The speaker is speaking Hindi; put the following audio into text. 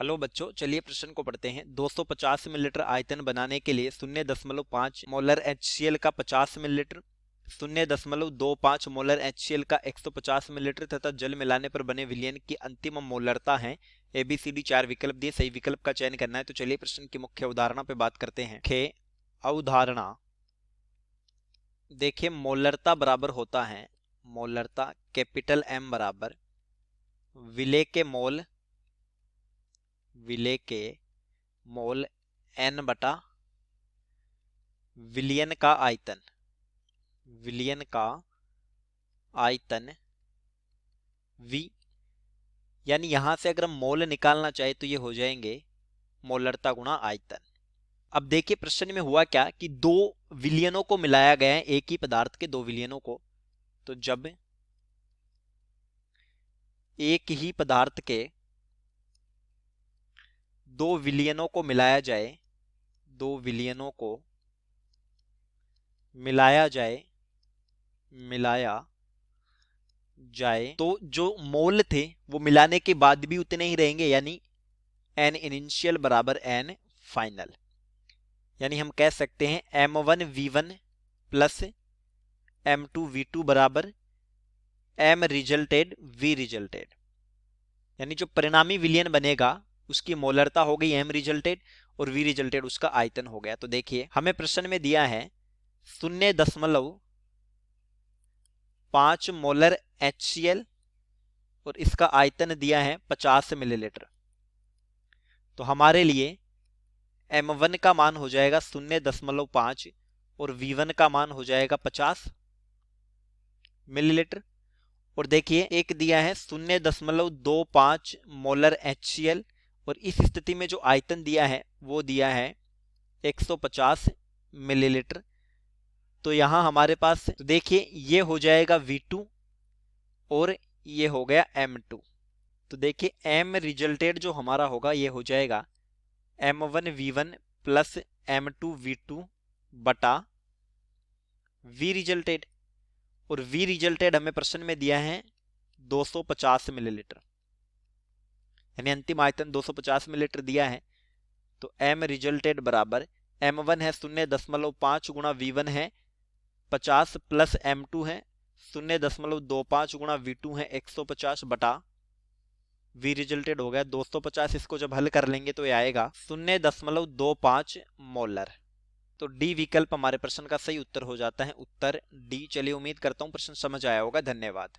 हेलो बच्चों, चलिए प्रश्न को पढ़ते हैं। 250 मिलीलीटर आयतन बनाने के लिए 0.5 मोलर HCl का 50 मिलीलीटर, 0.25 मोलर HCl का 150 मिलीलीटर तथा जल मिलाने पर बने विलयन की अंतिम मोलरता है। ABCD 4 विकल्प दिए, सही विकल्प का चयन करना है। तो चलिए प्रश्न की मुख्य अवधारणा पे बात करते हैं। अवधारणा देखिए, मोलरता बराबर होता है, मोलरता कैपिटल M बराबर विलेय के मोल N बटा विलियन का आयतन V। यानी यहां से अगर हम मोल निकालना चाहे तो ये हो जाएंगे मोलरता गुणा आयतन। अब देखिए प्रश्न में हुआ क्या कि दो विलियनों को मिलाया गया है, एक ही पदार्थ के दो विलियनों को। तो जब एक ही पदार्थ के दो विलियनों को मिलाया जाए तो जो मोल थे वो मिलाने के बाद भी उतने ही रहेंगे, यानी n इनिशियल बराबर n फाइनल। यानी हम कह सकते हैं M1V1 प्लस M2V2 बराबर M रिजल्टेड V रिजल्टेड। यानी जो परिणामी विलयन बनेगा उसकी मोलरता हो गई M रिजल्टेड और V रिजल्टेड उसका आयतन हो गया। तो देखिए हमें प्रश्न में दिया है 0.5 मोलर HCl और इसका आयतन दिया है 50 मिलीलीटर। तो हमारे लिए M1 का मान हो जाएगा 0.5 और V1 का मान हो जाएगा 50 मिलीलीटर। और देखिए एक दिया है 0.25 मोलर HCl और इस स्थिति में जो आयतन दिया है वो दिया है 150 मिलीलीटर। तो यहां हमारे पास तो देखिए ये हो जाएगा V2 और ये हो गया M2। तो देखिए M रिजल्टेड जो हमारा होगा ये हो जाएगा M1V1 प्लस M2V2 बटा V रिजल्टेड। और V रिजल्टेड हमें प्रश्न में दिया है 250 मिलीलीटर, यानी अंतिम आयतन 250 मिलीलीटर दिया है। तो M रिजल्टेड बराबर M1 है 0.5 गुणा V1 है 50 प्लस M2 है 0.25 गुणा V2 है 150 बटा V रिजल्टेड हो गया 250। इसको जब हल कर लेंगे तो ये आएगा 0.25 मोलर। तो डी विकल्प हमारे प्रश्न का सही उत्तर हो जाता है, उत्तर डी। चलिए उम्मीद करता हूं प्रश्न समझ आया होगा। धन्यवाद।